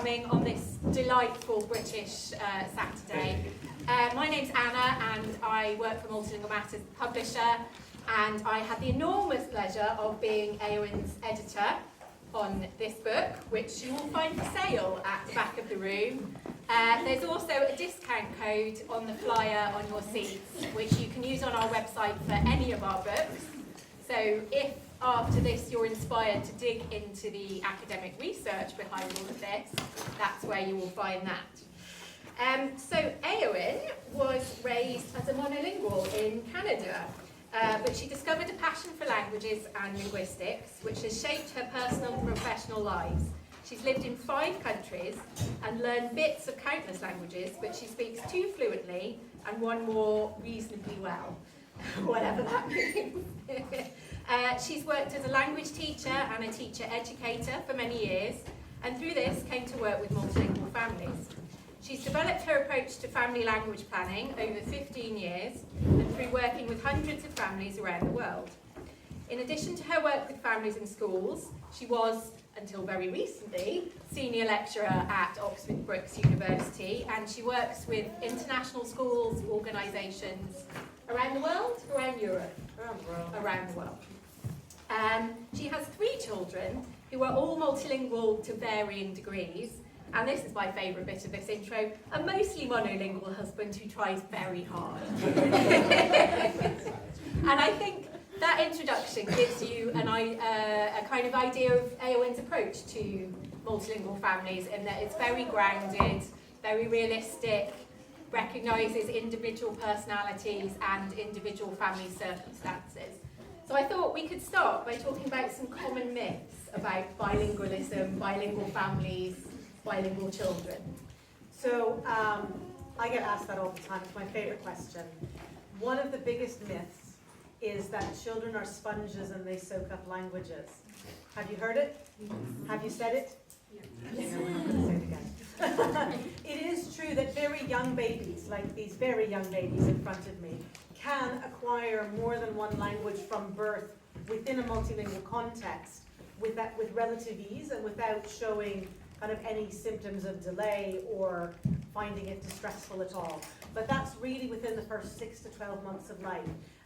coming on this delightful British Saturday. My name's Anna and I work for Multilingual Matters, the publisher, and I had the enormous pleasure of being Eowyn's editor on this book, which you will find for sale at the back of the room. There's also a discount code on the flyer on your seats, which you can use on our website for any of our books. So if after this you're inspired to dig into the academic research behind all of this, that's where you will find that. So Eowyn was raised as a monolingual in Canada, but she discovered a passion for languages and linguistics, which has shaped her personal and professional lives. She's lived in 5 countries and learned bits of countless languages, but she speaks 2 fluently and 1 more reasonably well, whatever that means. She's worked as a language teacher and a teacher educator for many years, and through this came to work with multilingual families. She's developed her approach to family language planning over 15 years and through working with hundreds of families around the world. In addition to her work with families in schools, she was, until very recently, senior lecturer at Oxford Brookes University, and she works with international schools, organisations around the world, around Europe, around the world. She has 3 children who are all multilingual to varying degrees, and this is my favourite bit of this intro, a mostly monolingual husband who tries very hard. And I think that introduction gives you a kind of idea of Eowyn's approach to multilingual families, in that it's very grounded, very realistic, recognises individual personalities and individual family circumstances. So I thought we could start by talking about some common myths about bilingualism, bilingual families, bilingual children. So I get asked that all the time. It's my favourite question. One of the biggest myths is that children are sponges and they soak up languages. Have you heard it? Have you said it? Yes. No, we're not going to say it again. It is true that very young babies, like these very young babies in front of me, can acquire more than 1 language from birth within a multilingual context with relative ease and without showing kind of any symptoms of delay or finding it distressful at all. But that's really within the first 6 to 12 months of life.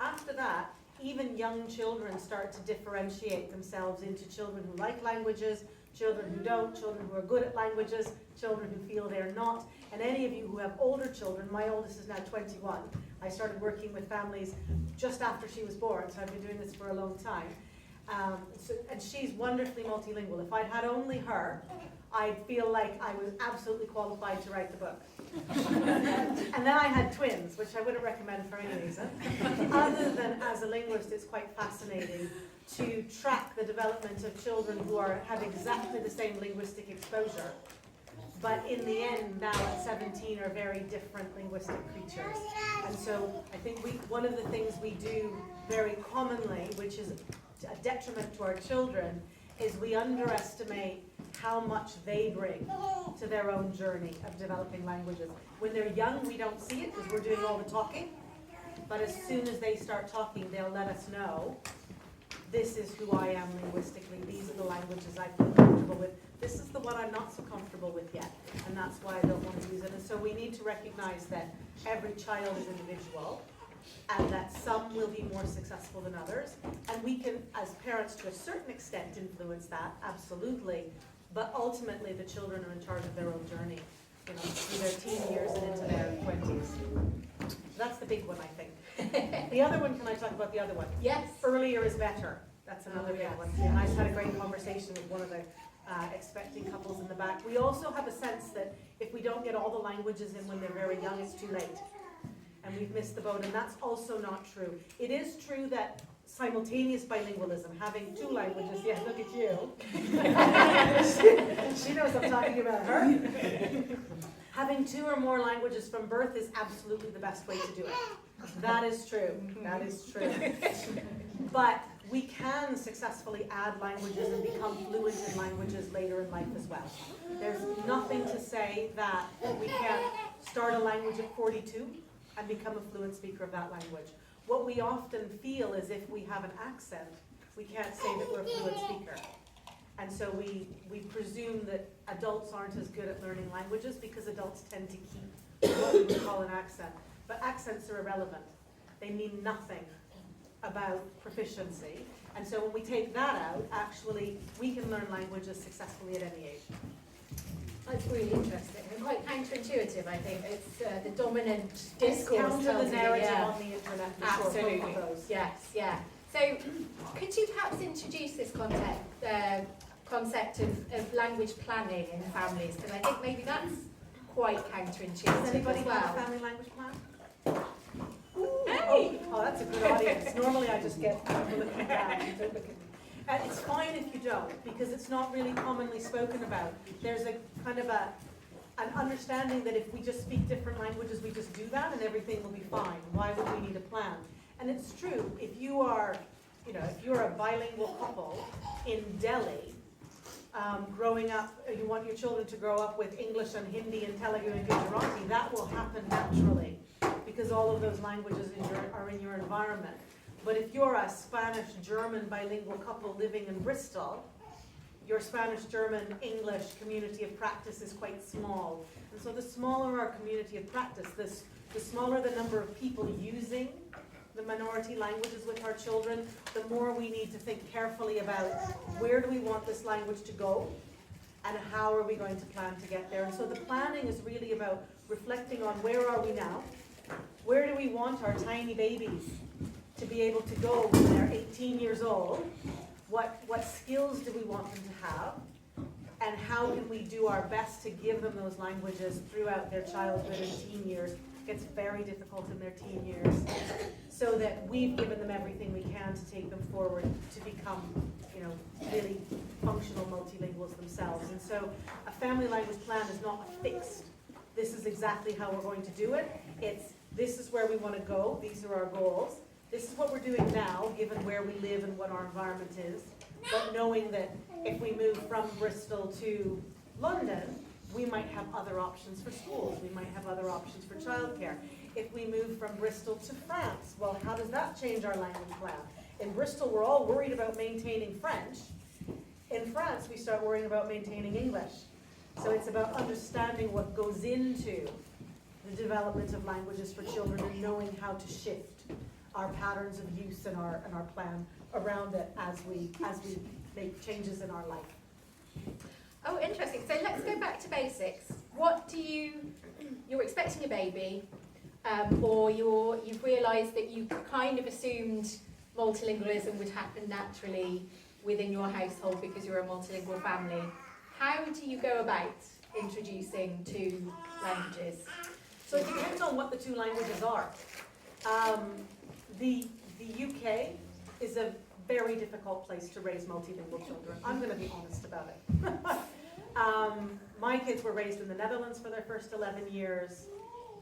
After that, even young children start to differentiate themselves into children who like languages, children who don't, children who are good at languages, children who feel they're not. And any of you who have older children, my oldest is now 21. I started working with families just after she was born, so I've been doing this for a long time. And she's wonderfully multilingual. If I'd had only her, I'd feel like I was absolutely qualified to write the book. And then I had twins, which I wouldn't recommend for any reason. Other than as a linguist, it's quite fascinating to track the development of children who have exactly the same linguistic exposure, but in the end, now at 17, are very different linguistic creatures. And so I think one of the things we do very commonly, which is a detriment to our children, is we underestimate how much they bring to their own journey of developing languages. When they're young, we don't see it because we're doing all the talking, but as soon as they start talking, they'll let us know, this is who I am linguistically, these are the languages I feel comfortable with, this is the one I'm not so comfortable with yet, and that's why I don't want to use it. And so we need to recognize that every child is individual, and that some will be more successful than others, and we can, as parents, to a certain extent influence that, absolutely, but ultimately the children are in charge of their own journey, through their teen years and into their 20s. So that's the big one, I think. The other one, can I talk about the other one? Yes. Earlier is better. That's another big one. And I just had a great conversation with one of the expecting couples in the back. We also have a sense that if we don't get all the languages in when they're very young, it's too late. And we've missed the boat, and that's also not true. It is true that simultaneous bilingualism, having 2 languages, yeah, look at you. She knows I'm talking about her. Having 2 or more languages from birth is absolutely the best way to do it. That is true. That is true. But we can successfully add languages and become fluent in languages later in life as well. There's nothing to say that we can't start a language at 42 and become a fluent speaker of that language. What we often feel is if we have an accent, we can't say that we're a fluent speaker. And so we presume that adults aren't as good at learning languages because adults tend to keep what we would call an accent. But accents are irrelevant. They mean nothing about proficiency. And so when we take that out, actually, we can learn languages successfully at any age. That's really interesting and quite counterintuitive, I think. It's the dominant discourse. Counter the tells me, narrative yeah. on the internet. for sure, Absolutely. both of those. Yes, yeah. So could you perhaps introduce this concept of language planning in families? Because I think maybe that's quite counterintuitive Does anybody as well. have a family language plan? Hey! Oh, that's a good audience. Normally I just get people looking down. You don't look at me. It's fine if you don't, because it's not really commonly spoken about. There's a kind of an understanding that if we just speak different languages, we just do that and everything will be fine. Why would we need a plan? And it's true. If you are, if you're a bilingual couple in Delhi, growing up, you want your children to grow up with English and Hindi and Telugu and Gujarati, that will happen naturally because all of those languages are in your environment. But if you're a Spanish-German bilingual couple living in Bristol, your Spanish-German-English community of practice is quite small. And so the smaller our community of practice, the smaller the number of people using the minority languages with our children, the more we need to think carefully about where do we want this language to go and how are we going to plan to get there. And so the planning is really about reflecting on where are we now, where do we want our tiny babies to be able to go when they're 18 years old, what skills do we want them to have, and how can we do our best to give them those languages throughout their childhood and teen years. It gets very difficult in their teen years, so that we've given them everything we can to take them forward to become, really functional multilinguals themselves. And so a family language plan is not fixed. This is exactly how we're going to do it. This is where we want to go. These are our goals. This is what we're doing now, given where we live and what our environment is. But knowing that if we move from Bristol to London, we might have other options for schools. We might have other options for childcare. If we move from Bristol to France, well, how does that change our language plan? In Bristol, we're all worried about maintaining French. In France, we start worrying about maintaining English. So it's about understanding what goes into the development of languages for children and knowing how to shift our patterns of use and our plan around it as we make changes in our life. Oh, interesting. So let's go back to basics. You're expecting a baby, or you've realised that you kind of assumed multilingualism would happen naturally within your household because you're a multilingual family. How do you go about introducing two languages? So it depends on what the two languages are. The UK is a very difficult place to raise multilingual children. I'm going to be honest about it. My kids were raised in the Netherlands for their first 11 years.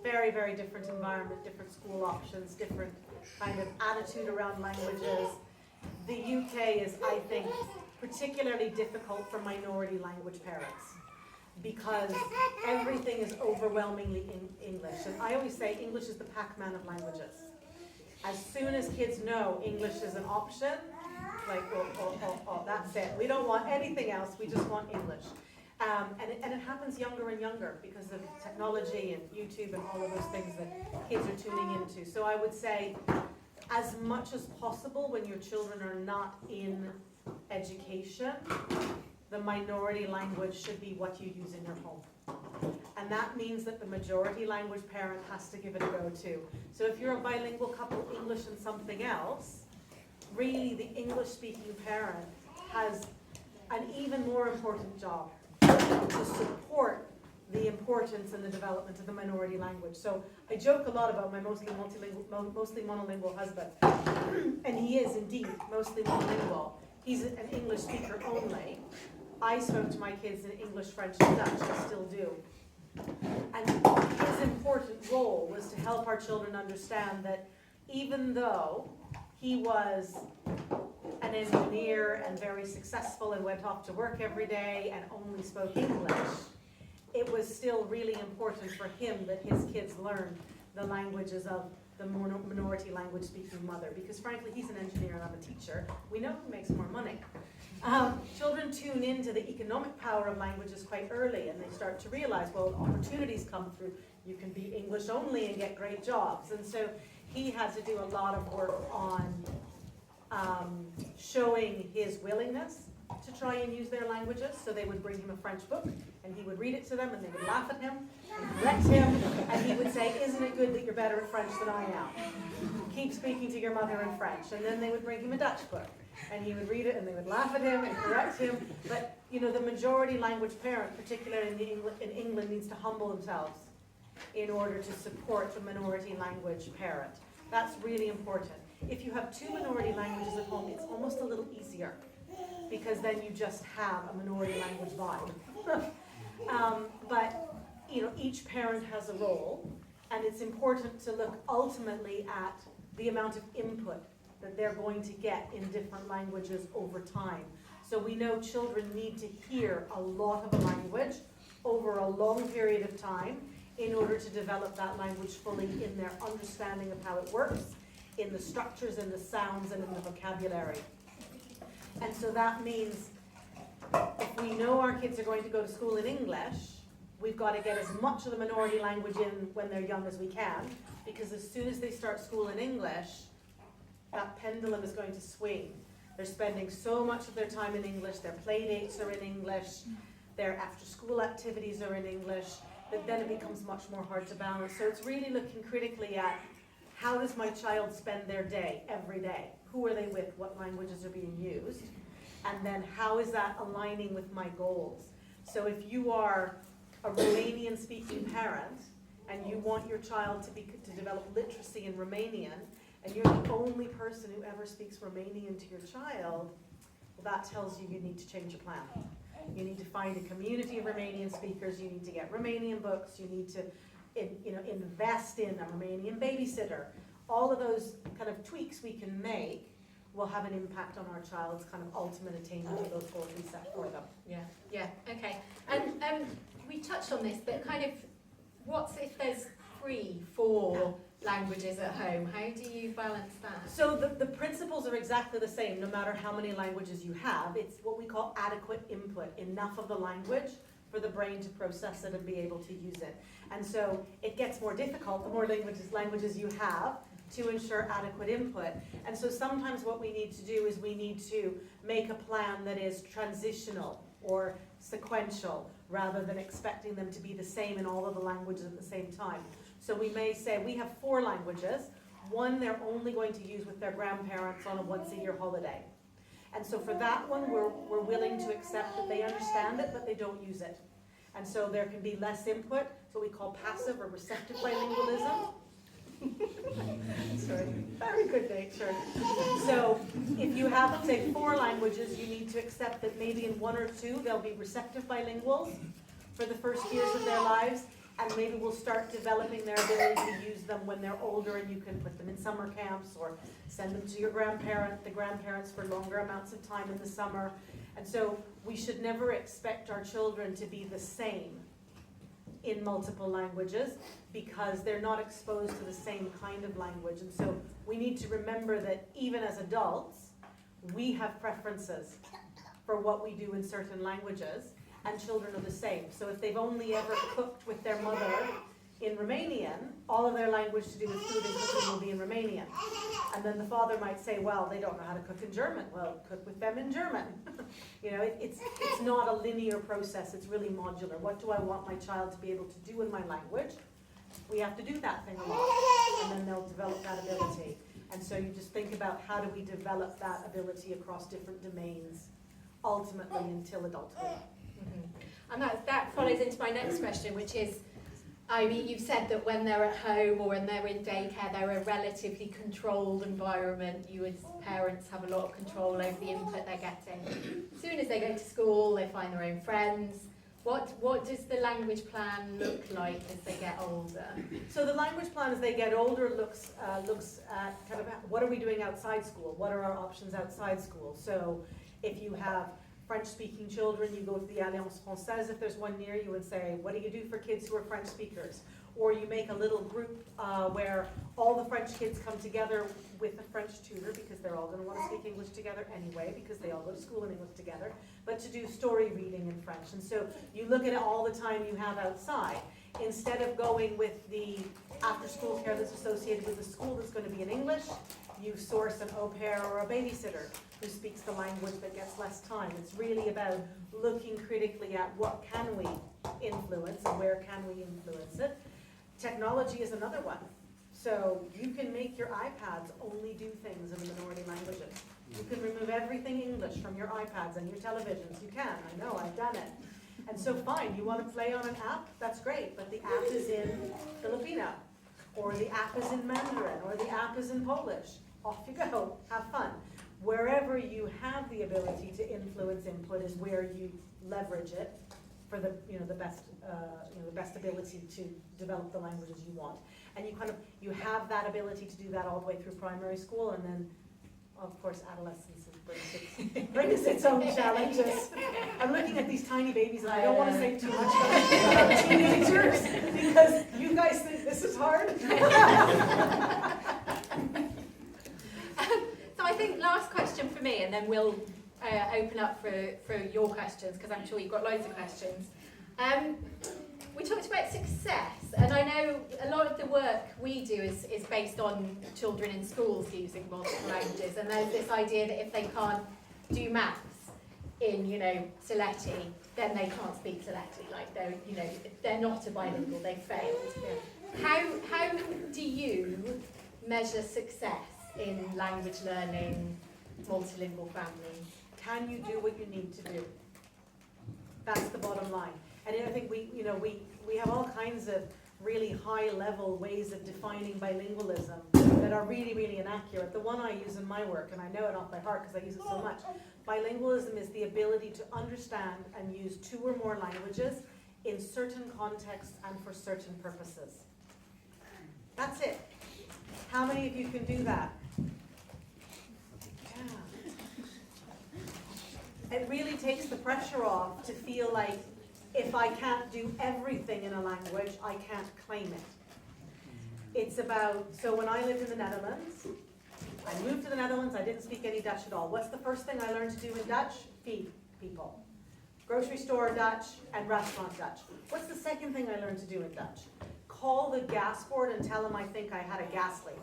Very, very different environment, different school options, different kind of attitude around languages. The UK is, I think, particularly difficult for minority language parents because everything is overwhelmingly in English. And I always say English is the Pac-Man of languages. As soon as kids know English is an option, like, oh, that's it. We don't want anything else, we just want English. And it happens younger and younger because of technology and YouTube and all of those things that kids are tuning into. So I would say, as much as possible when your children are not in education, the minority language should be what you use in your home. And that means that the majority language parent has to give it a go too. So if you're a bilingual couple, English and something else, really the English-speaking parent has an even more important job to support the importance and the development of the minority language. So I joke a lot about my mostly monolingual husband, and he is indeed mostly monolingual. He's an English speaker only. I spoke to my kids in English, French, and Dutch. I still do. And his important role was to help our children understand that even though he was an engineer and very successful and went off to work every day and only spoke English, it was still really important for him that his kids learned the languages of the minority language speaking mother, because frankly he's an engineer and I'm a teacher. We know who makes more money. Children tune into the economic power of languages quite early, and they start to realize, well, opportunities come through. You can be English only and get great jobs. And so he had to do a lot of work on showing his willingness to try and use their languages. So they would bring him a French book, and he would read it to them, and they would laugh at him, and correct him, and he would say, isn't it good that you're better at French than I am? Keep speaking to your mother in French. And then they would bring him a Dutch book, and he would read it, and they would laugh at him and correct him. But, you know, the majority language parent, particularly in England, needs to humble themselves in order to support the minority language parent. That's really important. If you have two minority languages at home, it's almost a little easier, because then you just have a minority language vibe. But, you know, each parent has a role, and it's important to look ultimately at the amount of input that they're going to get in different languages over time. So we know children need to hear a lot of a language over a long period of time in order to develop that language fully in their understanding of how it works, in the structures and the sounds and in the vocabulary. And so that means if we know our kids are going to go to school in English, we've got to get as much of the minority language in when they're young as we can, because as soon as they start school in English, that pendulum is going to swing. They're spending so much of their time in English, their play dates are in English, their after-school activities are in English, that then it becomes much more hard to balance. So it's really looking critically at how does my child spend their day, every day? Who are they with? What languages are being used? And then how is that aligning with my goals? So if you are a Romanian-speaking parent and you want your child to develop literacy in Romanian, and you're the only person who ever speaks Romanian to your child, well, that tells you need to change your plan. You need to find a community of Romanian speakers, you need to get Romanian books, you need to invest in a Romanian babysitter. All of those kind of tweaks we can make will have an impact on our child's kind of ultimate attainment of those goals we set for them. Yeah, okay. And we touched on this, but kind of, what's if there's 3, 4 languages at home? How do you balance that? So the principles are exactly the same, no matter how many languages you have. It's what we call adequate input, enough of the language for the brain to process it and be able to use it. And so it gets more difficult the more languages you have to ensure adequate input. And so sometimes what we need to do is we need to make a plan that is transitional or sequential, rather than expecting them to be the same in all of the languages at the same time. So we may say we have 4 languages. One they're only going to use with their grandparents on a once-a-year holiday. And so for that one, we're willing to accept that they understand it, but they don't use it. And so there can be less input, so we call passive or receptive bilingualism. Sorry, very good nature. So if you have, say, 4 languages, you need to accept that maybe in 1 or 2 they'll be receptive bilinguals for the first years of their lives, and maybe we'll start developing their ability to use them when they're older, and you can put them in summer camps or send them to your the grandparents for longer amounts of time in the summer. And so we should never expect our children to be the same in multiple languages, because they're not exposed to the same kind of language. And so we need to remember that even as adults, we have preferences for what we do in certain languages, and children are the same. So if they've only ever cooked with their mother in Romanian, all of their language to do with food and cooking will be in Romanian. And then the father might say, well, they don't know how to cook in German. Well, cook with them in German. You know, it's not a linear process, it's really modular. What do I want my child to be able to do in my language? We have to do that thing a lot, and then they'll develop that ability. And so you just think about how do we develop that ability across different domains, ultimately until adulthood. Mm-hmm. And that follows into my next question, which is, I mean, you've said that when they're at home or when they're in daycare, they're a relatively controlled environment. You as parents have a lot of control over the input they're getting. As soon as they go to school, they find their own friends. What does the language plan look like as they get older? So the language plan as they get older looks at kind of what are we doing outside school? What are our options outside school? So if you have French-speaking children, you go to the Alliance Française if there's one near you and say, what do you do for kids who are French speakers? or you make a little group where all the French kids come together with a French tutor, because they're all going to want to speak English together anyway, because they all go to school in English together, but to do story reading in French. And so you look at it all the time you have outside, instead of going with the after-school care that's associated with the school that's going to be in English, you source an au pair or a babysitter who speaks the language that gets less time. It's really about looking critically at what can we influence and where can we influence it. Technology is another one. So you can make your iPads only do things in the minority languages. You can remove everything English from your iPads and your televisions. You can, I know, I've done it. And so fine, you want to play on an app, that's great, but the app is in Filipino, or the app is in Mandarin, or the app is in Polish. Off you go, have fun. Wherever you have the ability to influence input is where you leverage it for the best ability to develop the languages you want. And you have that ability to do that all the way through primary school, and then of course adolescence brings its own challenges. I'm looking at these tiny babies and I don't want to say too much about teenagers because you guys think this is hard. So I think last question for me, and then we'll open up for your questions, because I'm sure you've got loads of questions. We talked about success, and I know a lot of the work we do is based on children in schools using multiple languages, and there's this idea that if they can't do maths in, Sylheti, then they can't speak Sylheti, like they're not a bilingual, they've failed. How do you measure success in language learning, multilingual families? Can you do what you need to do? That's the bottom line. And I think we have all kinds of really high-level ways of defining bilingualism that are really, really inaccurate. The one I use in my work, and I know it off by heart because I use it so much, bilingualism is the ability to understand and use 2 or more languages in certain contexts and for certain purposes. That's it. How many of you can do that? Yeah. It really takes the pressure off to feel like if I can't do everything in a language, I can't claim it. It's about, so when I lived in the Netherlands, I moved to the Netherlands, I didn't speak any Dutch at all. What's the first thing I learned to do in Dutch? Feed people. Grocery store Dutch and restaurant Dutch. What's the second thing I learned to do in Dutch? Call the gas board and tell them I think I had a gas leak.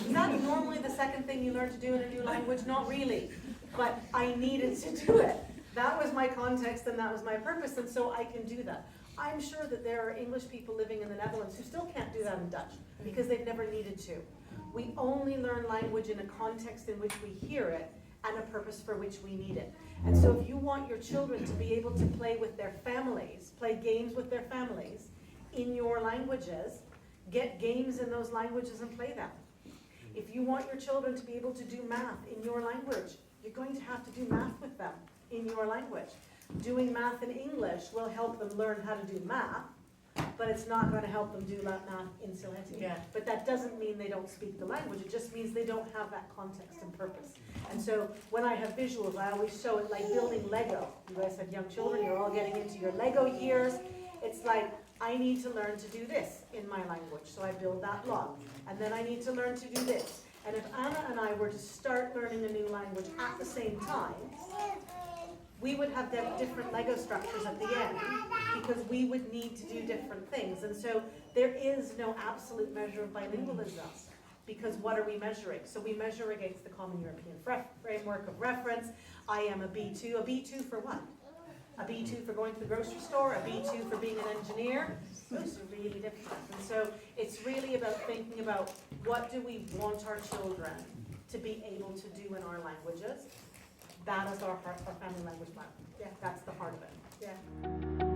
Is that normally the second thing you learn to do in a new language? Not really, but I needed to do it. That was my context and that was my purpose, and so I can do that. I'm sure that there are English people living in the Netherlands who still can't do that in Dutch because they've never needed to. We only learn language in a context in which we hear it and a purpose for which we need it. And so if you want your children to be able to play with their families, play games with their families in your languages, get games in those languages and play them. If you want your children to be able to do math in your language, you're going to have to do math with them in your language. Doing math in English will help them learn how to do math, but it's not going to help them do math in Sylheti. Yeah. But that doesn't mean they don't speak the language, it just means they don't have that context and purpose. And so when I have visuals, I always show it like building Lego. You guys have young children, you're all getting into your Lego years. It's like, I need to learn to do this in my language, so I build that block. And then I need to learn to do this. And if Anna and I were to start learning a new language at the same time, we would have different Lego structures at the end because we would need to do different things. And so there is no absolute measure of bilingualism because what are we measuring? So we measure against the Common European Framework of Reference. I am a B2. A B2 for what? A B2 for going to the grocery store, a B2 for being an engineer. Those are really different. And so it's really about thinking about what do we want our children to be able to do in our languages. That is our family language plan. Yeah, that's the heart of it. Yeah.